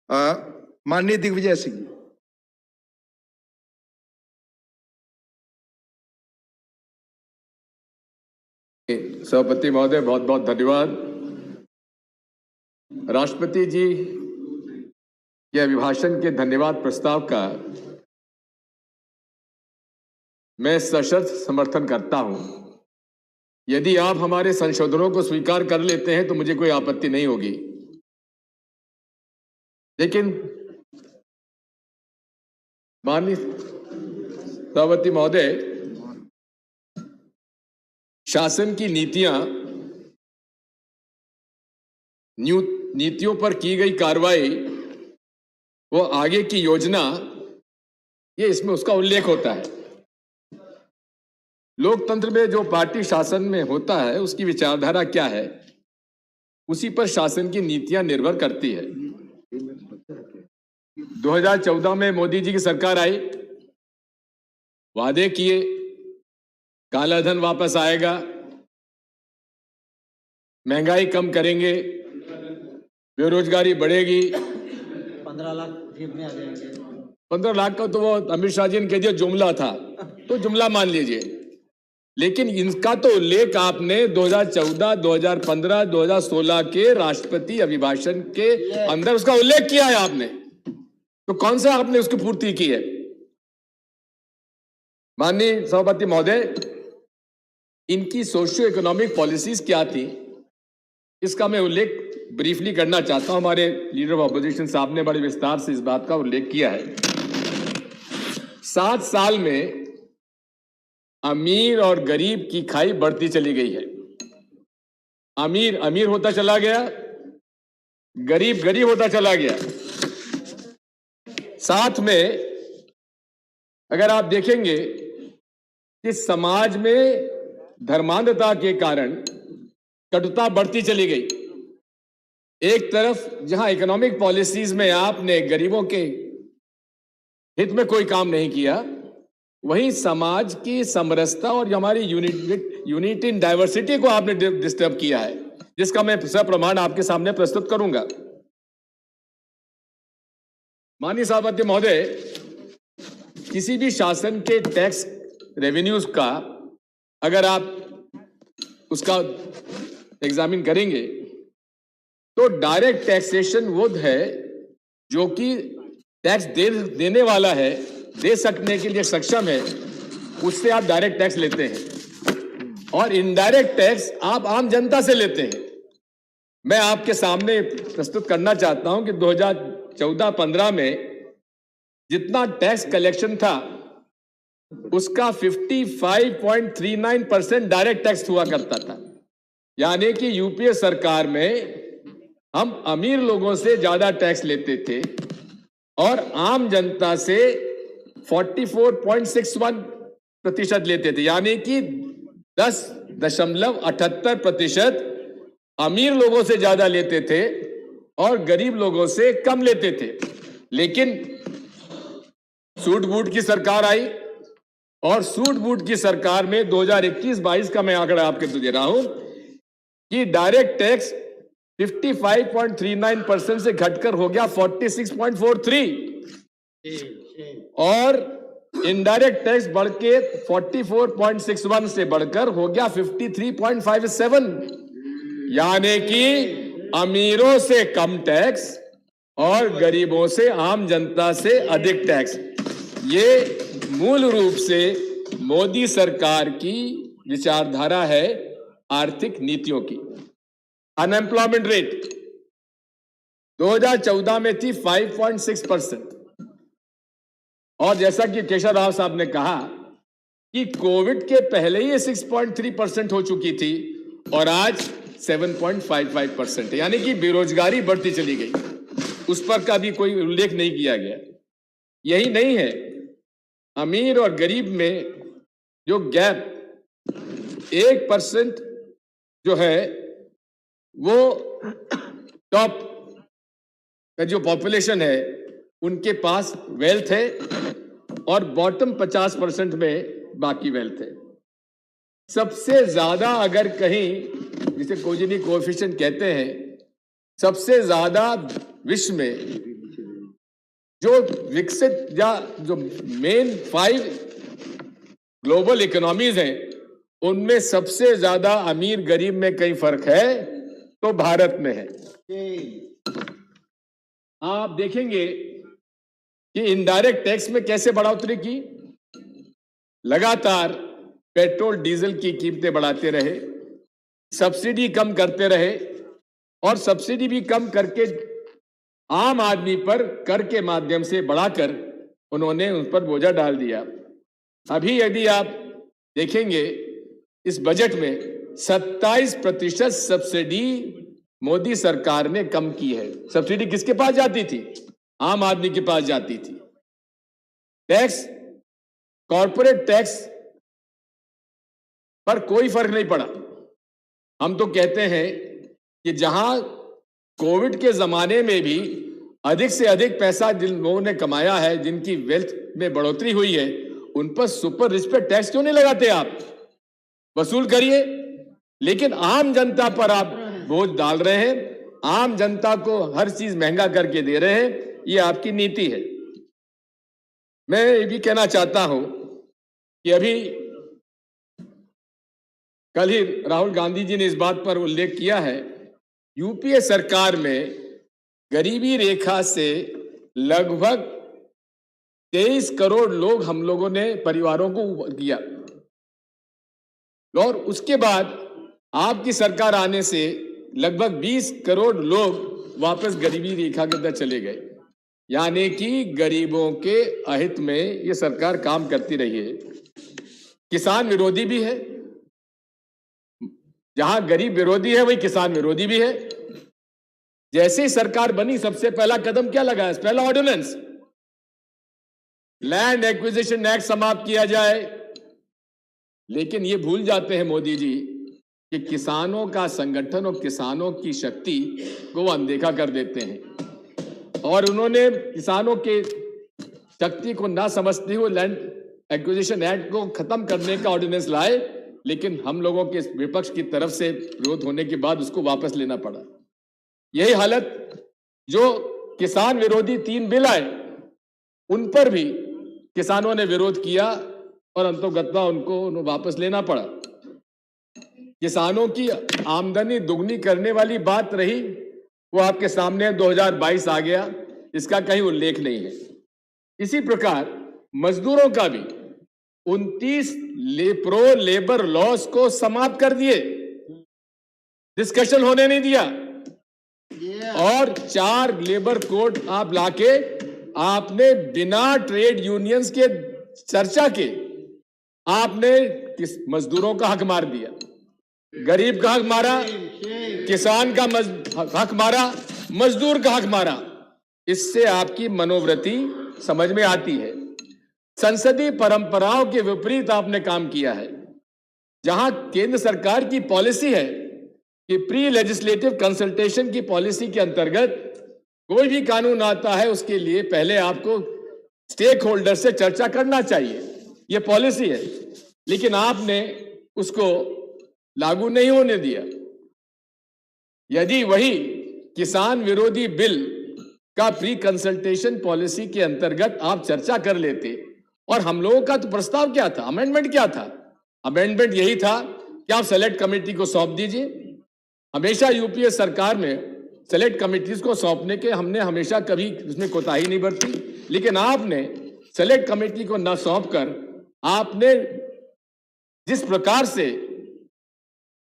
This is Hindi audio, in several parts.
माननीय दिग्विजय सिंह। सभापति महोदय, बहुत बहुत धन्यवाद। राष्ट्रपति जी के अभिभाषण के धन्यवाद प्रस्ताव का मैं सशर्त समर्थन करता हूं। यदि आप हमारे संशोधनों को स्वीकार कर लेते हैं तो मुझे कोई आपत्ति नहीं होगी, लेकिन माननीय सभापति महोदय, शासन की नीतियों पर की गई कार्रवाई, वो आगे की योजना, ये इसमें उसका उल्लेख होता है। लोकतंत्र में जो पार्टी शासन में होता है उसकी विचारधारा क्या है, उसी पर शासन की नीतियां निर्भर करती है। 2014 में मोदी जी की सरकार आई, वादे किए काला धन वापस आएगा, महंगाई कम करेंगे, बेरोजगारी बढ़ेगी, 15 लाख जेब में आ जाएंगे। 15 लाख का तो वो अमित शाह जी ने कह दिया जुमला था, तो जुमला मान लीजिए, लेकिन इनका तो उल्लेख आपने 2014, 2015, 2016 के राष्ट्रपति अभिभाषण के अंदर उसका उल्लेख किया है आपने, तो कौन सा आपने उसकी पूर्ति की है? माननीय सभापति महोदय, इनकी सोशियो इकोनॉमिक पॉलिसीज क्या थी, इसका मैं उल्लेख ब्रीफली करना चाहता हूं। हमारे लीडर ऑफ अपोजिशन साहब ने बड़े विस्तार से इस बात का उल्लेख किया है। 7 साल में अमीर और गरीब की खाई बढ़ती चली गई है। अमीर अमीर होता चला गया, गरीब गरीब होता चला गया। साथ में अगर आप देखेंगे कि समाज में धर्मांधता के कारण कटुता बढ़ती चली गई। एक तरफ जहां इकोनॉमिक पॉलिसीज में आपने गरीबों के हित में कोई काम नहीं किया, वहीं समाज की समरसता और हमारी यूनिटी इन डाइवर्सिटी को आपने डिस्टर्ब किया है, जिसका मैं सप्रमाण आपके सामने प्रस्तुत करूंगा। माननीय सभापति महोदय, किसी भी शासन के टैक्स रेवेन्यूज का अगर आप उसका एग्जामिन करेंगे तो डायरेक्ट टैक्सेशन वो है जो कि टैक्स देने वाला है, दे सकने के लिए सक्षम है, उससे आप डायरेक्ट टैक्स लेते हैं, और इनडायरेक्ट टैक्स आप आम जनता से लेते हैं। मैं आपके सामने प्रस्तुत करना चाहता हूं कि 2014-15 में जितना टैक्स कलेक्शन था उसका 55.39% डायरेक्ट टैक्स हुआ करता था। यानी कि यूपीए सरकार में हम अमीर लोगों से ज्यादा टैक्स लेते थे और आम जनता से 44.61% लेते थे। यानी कि 10.78% अमीर लोगों से ज्यादा लेते थे और गरीब लोगों से कम लेते थे। लेकिन सूट बूट की सरकार आई और सूट बूट की सरकार में 2021-22 का मैं आंकड़ा आपके तो दे रहा हूं कि डायरेक्ट टैक्स 55.39% से घटकर हो गया 46.43 और इनडायरेक्ट टैक्स बढ़ के 44.61 से बढ़कर हो गया 53.57। यानी कि अमीरों से कम टैक्स और गरीबों से, आम जनता से अधिक टैक्स। ये मूल रूप से मोदी सरकार की विचारधारा है आर्थिक नीतियों की। अनएम्प्लॉयमेंट रेट 2014 में थी 5.6% और जैसा कि केशव राव साहब ने कहा कि कोविड के पहले ही 6.3% हो चुकी थी और आज 7.55% है। यानी कि बेरोजगारी बढ़ती चली गई, उस पर का भी कोई उल्लेख नहीं किया गया। यही नहीं है, अमीर और गरीब में जो गैप 1% जो है, वो टॉप का जो पॉपुलेशन है उनके पास वेल्थ है और बॉटम 50% में बाकी वेल्थ है। सबसे ज्यादा अगर कहीं, जिसे कोजिनी कोएफिशिएंट कहते हैं, सबसे ज्यादा विश्व में जो विकसित या जो मेन 5 ग्लोबल इकोनॉमीज हैं, उनमें सबसे ज्यादा अमीर गरीब में कई फर्क है तो भारत में है। आप देखेंगे कि इनडायरेक्ट टैक्स में कैसे बढ़ोतरी की, लगातार पेट्रोल डीजल की कीमतें बढ़ाते रहे, सब्सिडी कम करते रहे और सब्सिडी भी कम करके आम आदमी पर कर के माध्यम से बढ़ाकर उन्होंने उन पर बोझा डाल दिया। अभी यदि आप देखेंगे इस बजट में 27% सब्सिडी मोदी सरकार ने कम की है। सब्सिडी किसके पास जाती थी? आम आदमी के पास जाती थी। टैक्स, कॉर्पोरेट टैक्स पर कोई फर्क नहीं पड़ा। हम तो कहते हैं कि जहां कोविड के जमाने में भी अधिक से अधिक पैसा जिन लोगों ने कमाया है, जिनकी वेल्थ में बढ़ोतरी हुई है, उन पर सुपर रिच पे टैक्स क्यों नहीं लगाते? आप वसूल करिए, लेकिन आम जनता पर आप बोझ डाल रहे हैं, आम जनता को हर चीज महंगा करके दे रहे हैं। ये आपकी नीति है। मैं ये भी कहना चाहता हूं कि अभी कल ही राहुल गांधी जी ने इस बात पर उल्लेख किया है, यूपीए सरकार में गरीबी रेखा से लगभग 23 करोड़ लोग हम लोगों ने परिवारों को दिया, और उसके बाद आपकी सरकार आने से लगभग 20 करोड़ लोग वापस गरीबी रेखा के अंदर चले गए। यानी कि गरीबों के अहित में ये सरकार काम करती रही है। किसान विरोधी भी है, जहां गरीब विरोधी है वही किसान विरोधी भी है। जैसे ही सरकार बनी, सबसे पहला कदम क्या लगाया? पहला ऑर्डिनेंस, लैंड एक्विजिशन एक्ट समाप्त किया जाए। लेकिन ये भूल जाते हैं मोदी जी कि किसानों का संगठन और किसानों की शक्ति को वो अनदेखा कर देते हैं, और उन्होंने किसानों के शक्ति को ना समझते हुए लैंड एक्विजिशन एक्ट को खत्म करने का ऑर्डिनेंस लाए, लेकिन हम लोगों के विपक्ष की तरफ से विरोध होने के बाद उसको वापस लेना पड़ा। यही हालत जो किसान विरोधी 3 बिल आए, उन पर भी किसानों ने विरोध किया और अंतोगत्वा उनको वापस लेना पड़ा। किसानों की आमदनी दुगनी करने वाली बात रही, वो आपके सामने 2022 आ गया, इसका कहीं उल्लेख नहीं है। इसी प्रकार मजदूरों का भी 29 प्रो लेबर लॉस को समाप्त कर दिए, डिस्कशन होने नहीं दिया, और 4 लेबर कोड आप लाके आपने बिना ट्रेड यूनियंस के चर्चा के आपने मजदूरों का हक मार दिया, गरीब का हक मारा, किसान का हक मारा, मजदूर का हक मारा। इससे आपकी मनोवृत्ति समझ में आती है। संसदीय परंपराओं के विपरीत आपने काम किया है। जहां केंद्र सरकार की पॉलिसी है कि प्री लेजिस्लेटिव कंसल्टेशन की पॉलिसी के अंतर्गत कोई भी कानून आता है, उसके लिए पहले आपको स्टेक होल्डर से चर्चा करना चाहिए, यह पॉलिसी है, लेकिन आपने उसको लागू नहीं होने दिया। यदि वही किसान विरोधी बिल का प्री कंसल्टेशन पॉलिसी के अंतर्गत आप चर्चा कर लेते, और हम लोगों का तो प्रस्ताव क्या था, अमेंडमेंट क्या था? अमेंडमेंट यही था कि आप सेलेक्ट कमेटी को सौंप दीजिए। हमेशा यूपीए सरकार में सेलेक्ट कमेटीज को सौंपने के हमने हमेशा कभी उसमें कोताही नहीं बरती, लेकिन आपने सेलेक्ट कमेटी को न सौंप कर आपने जिस प्रकार से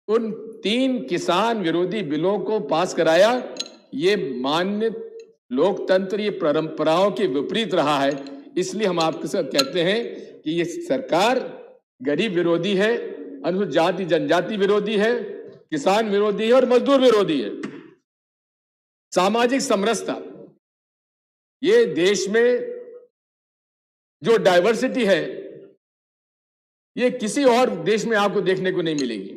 उन 3 किसान विरोधी बिलों को पास कराया, ये मान्य लोकतंत्र, ये परंपराओं के विपरीत रहा है। इसलिए हम आपके साथ कहते हैं कि ये सरकार गरीब विरोधी है, अनुसूचित जाति जनजाति विरोधी है, किसान विरोधी है और मजदूर विरोधी है। सामाजिक समरसता, ये देश में जो डाइवर्सिटी है, ये किसी और देश में आपको देखने को नहीं मिलेगी।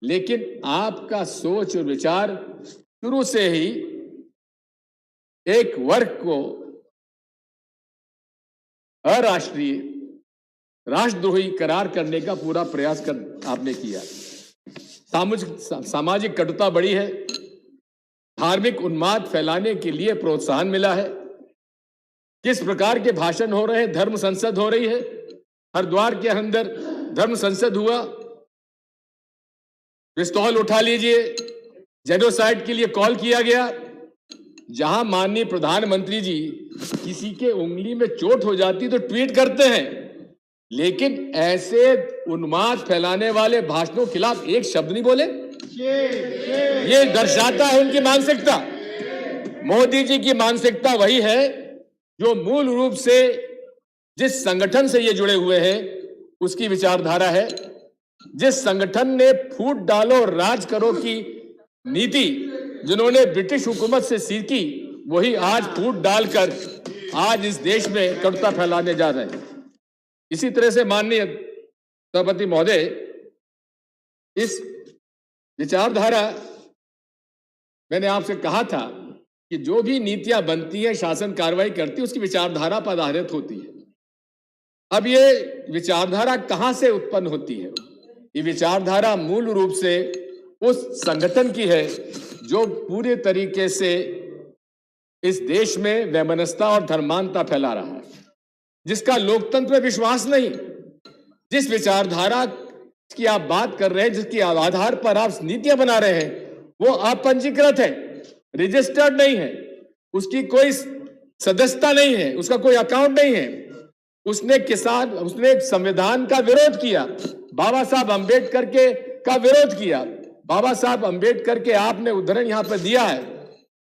लेकिन आपका सोच और विचार शुरू से ही एक वर्ग को अराष्ट्रीय, राष्ट्रद्रोही करार करने का पूरा प्रयास आपने किया। सामाजिक कटुता बढ़ी है, धार्मिक उन्माद फैलाने के लिए प्रोत्साहन मिला है, किस प्रकार के भाषण हो रहे हैं, धर्म संसद हो रही है, हरिद्वार के अंदर धर्म संसद हुआ, पिस्तौल उठा लीजिए, जेनोसाइड के लिए कॉल किया गया। जहां माननीय प्रधानमंत्री जी किसी के उंगली में चोट हो जाती तो ट्वीट करते हैं, लेकिन ऐसे उन्माद फैलाने वाले भाषणों के खिलाफ एक शब्द नहीं बोले। ये दर्शाता है उनकी मानसिकता। मोदी जी की मानसिकता वही है जो मूल रूप से जिस संगठन से ये जुड़े हुए हैं उसकी विचारधारा है। जिस संगठन ने फूट डालो राज करो की नीति जिन्होंने ब्रिटिश हुकूमत से सीखी, वही आज फूट डालकर आज इस देश में कटुता फैलाने जा रहे हैं। इसी तरह से माननीय सभापति महोदय, इस विचारधारा, मैंने आपसे कहा था कि जो भी नीतियां बनती है, शासन कार्रवाई करती है, उसकी विचारधारा पर आधारित होती है। अब ये विचारधारा कहां से उत्पन्न होती है? ये विचारधारा मूल रूप से उस संगठन की है जो पूरे तरीके से इस देश में वैमनस्यता और धर्मांधता फैला रहा है, जिसका लोकतंत्र में विश्वास नहीं, जिस विचारधारा की आप बात कर रहे हैं, जिसके आधार पर आप नीतियां बना रहे हैं, वो अपंजीकृत है, रजिस्टर्ड नहीं है, उसकी कोई सदस्यता नहीं है, उसका कोई अकाउंट नहीं है। उसने संविधान का विरोध किया, बाबा साहब अंबेडकर का विरोध किया। बाबा साहब अंबेडकर के आपने उदाहरण यहां पर दिया है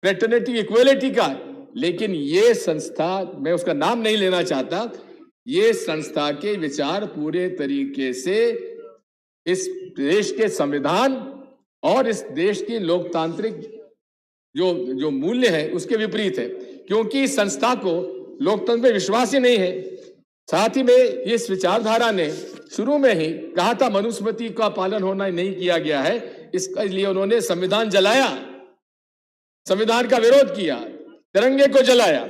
फ्रेटर्निटी इक्वलिटी का, लेकिन ये संस्था, मैं उसका नाम नहीं लेना चाहता, ये संस्था के विचार पूरे तरीके से इस देश के संविधान और इस देश की लोकतांत्रिक जो मूल्य है उसके विपरीत है, क्योंकि इस संस्था को लोकतंत्र में विश्वास ही नहीं है। साथ ही में इस विचारधारा ने शुरू में ही कहा था मनुस्मृति का पालन होना नहीं किया गया है, इसलिए उन्होंने संविधान जलाया, संविधान का विरोध किया, तिरंगे को जलाया,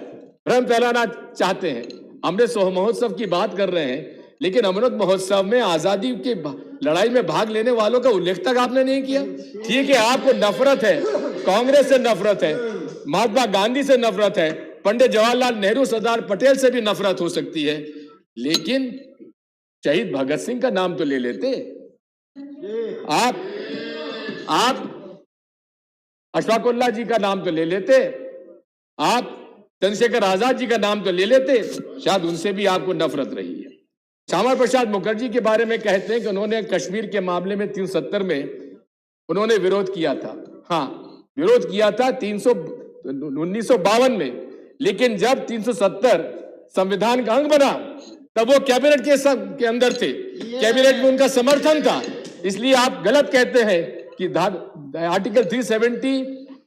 भ्रम फैलाना चाहते हैं। अमृत महोत्सव की बात कर रहे हैं, लेकिन अमृत महोत्सव में आजादी की लड़ाई में भाग लेने वालों का उल्लेख तक आपने नहीं किया। ठीक है, आपको नफरत है, कांग्रेस से नफरत है, महात्मा गांधी से नफरत है, पंडित जवाहरलाल नेहरू, सरदार पटेल से भी नफरत हो सकती है, लेकिन शहीद भगत सिंह का नाम तो ले लेते। आप अशफाकुल्लाह जी का नाम तो ले लेते, आप चंद्रशेखर आजाद जी का नाम तो ले लेते, शायद उनसे भी आपको नफरत रही है। श्यामा प्रसाद मुखर्जी के बारे में कहते हैं कि उन्होंने कश्मीर के मामले में 370 में उन्होंने विरोध किया था। हाँ, विरोध किया था 1952 में, लेकिन जब 370 संविधान का अंग बना तब वो कैबिनेट के अंदर थे, कैबिनेट में उनका समर्थन था। इसलिए आप गलत कहते हैं कि article 370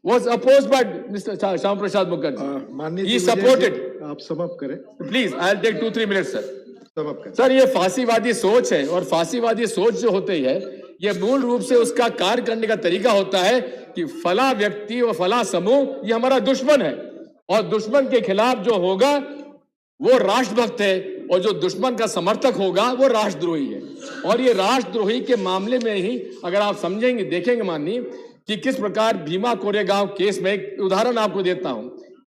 was opposed by Mr. Shyama Prasad Mukherjee. He supported। आप समाप्त करें please, I'll take 2-3 minutes sir. समाप्त करें सर, ये फांसीवादी सोच है, और फांसीवादी सोच जो होती है, ये मूल रूप से उसका कार्य करने का तरीका होता है कि फला व्यक्ति और फला समूह ये हमारा दुश्मन है, और दुश्मन के खिलाफ जो होगा वो राष्ट्रभक्त है, और जो दुश्मन का समर्थक होगा वो राष्ट्रद्रोही है। और ये राष्ट्रद्रोही के मामले में ही अगर आप समझेंगे, देखेंगे माननीय, कि किस प्रकार भीमा कोरेगांव केस में, एक उदाहरण आपको देता हूं,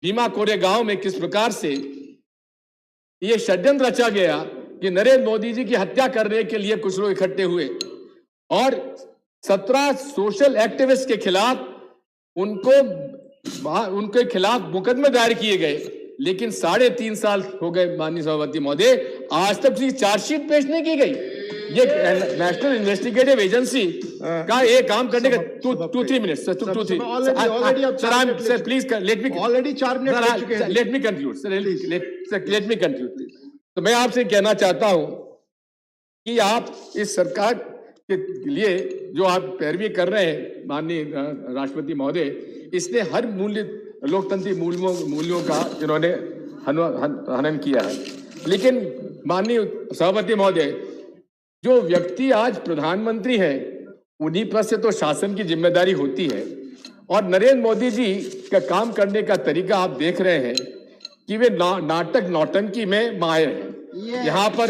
भीमा कोरेगांव में किस प्रकार से ये षड्यंत्र रचा गया कि नरेंद्र मोदी जी की हत्या करने के लिए कुछ लोग इकट्ठे हुए, और 17 सोशल एक्टिविस्ट के खिलाफ उनके खिलाफ मुकदमे दायर किए गए, लेकिन 3.5 साल हो गए माननीय सभापति महोदय, आज तक चार्जशीट पेश नहीं की गई। ये नेशनल इन्वेस्टिगेटिव एजेंसी का एक काम करने का 2-3 minutes sir, 2-3 sir, please let me already 4 minute let me conclude sir, let me conclude. तो मैं आपसे कहना चाहता हूं कि आप इस सरकार के लिए जो आप पैरवी कर रहे हैं माननीय राष्ट्रपति महोदय, इसने हर लोकतंत्री मूल्यों का इन्होंने हनन किया है। लेकिन माननीय सभापति महोदय, जो व्यक्ति आज प्रधानमंत्री है उन्हीं पर से तो शासन की जिम्मेदारी होती है, और नरेंद्र मोदी जी का काम करने का तरीका आप देख रहे हैं कि वे नाटक नौटंकी में माहिर हैं। यहाँ पर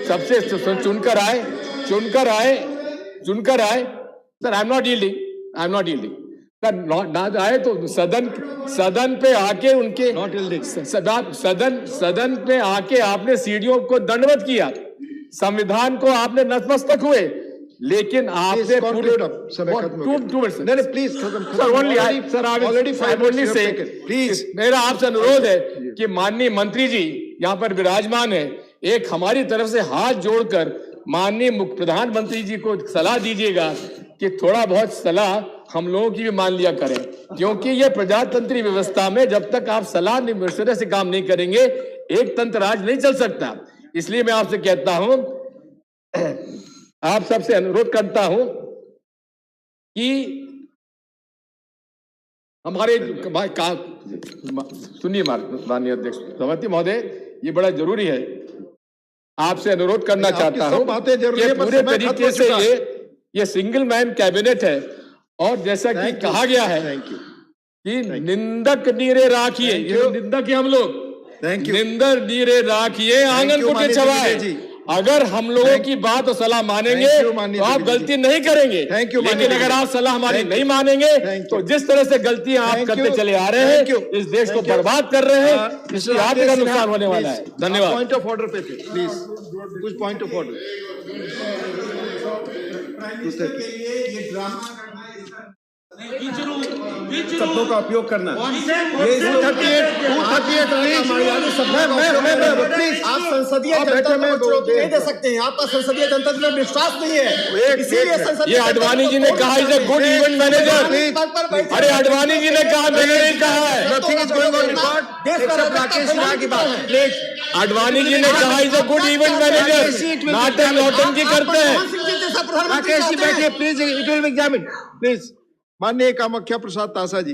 सबसे चुनकर आए sir, I am not yielding ना आए तो सदन पे आके उनके Not yielding. सदन पे आके आपने सीडीओ को दंडवत किया, संविधान को आपने नतमस्तक हुए, लेकिन आपने conclude अब, समय खत्म हो गया। 2 मिनट्स नहीं, please, खत्म, sir only sir already 5 minutes you से have taken. Please. मेरा आपसे अनुरोध है कि माननीय मंत्री जी यहाँ पर विराजमान है, एक हमारी तरफ से हाथ जोड़कर माननीय प्रधानमंत्री जी को सलाह दीजिएगा कि थोड़ा बहुत सलाह हम लोगों की भी मान लिया करें, क्योंकि ये प्रजातंत्री व्यवस्था में जब तक आप सलाह मशवरे से काम नहीं करेंगे एक तंत्र राज नहीं चल सकता। इसलिए मैं आपसे कहता हूं, आप सबसे अनुरोध करता हूं कि हमारे सुनिए माननीय अध्यक्ष सभापति महोदय, ये बड़ा जरूरी है, आपसे अनुरोध करना चाहता हूं कि पूरे तरीके से ये सिंगल मैन कैबिनेट है, और जैसा कि कहा गया है कि निंदक नीरे राखिए, ये निंदक है हम लोग, निंदक नीरे राखिए आंगन कुटे चबाए। अगर हम लोगों की बात और सलाह मानेंगे तो आप गलती नहीं करेंगे, लेकिन अगर आप सलाह हमारी नहीं मानेंगे तो जिस तरह से गलतियां आप करते चले आ रहे हैं, इस देश को बर्बाद कर रहे हैं, इसकी आगे का नुकसान होने वाला है। धन्यवाद। पॉइंट ऑफ ऑर्डर पे थे, प्लीज कुछ पॉइंट ऑफ ऑर्डर। शब्दों का उपयोग करना, आप संसदीय जनता में चुनौती नहीं दे सकते हैं, आपका संसदीय जनता में विश्वास नहीं है, इसीलिए संसदीय ये आडवाणी जी ने कहा is a good event manager. अरे आडवाणी जी ने कहा, मैंने नहीं कहा है। आडवाणी जी ने कहा is a good event manager, नाटक नौटंकी करते हैं। राकेश जी बैठिए please, it will be examined please. माननीय कामाख्या प्रसाद तासा जी।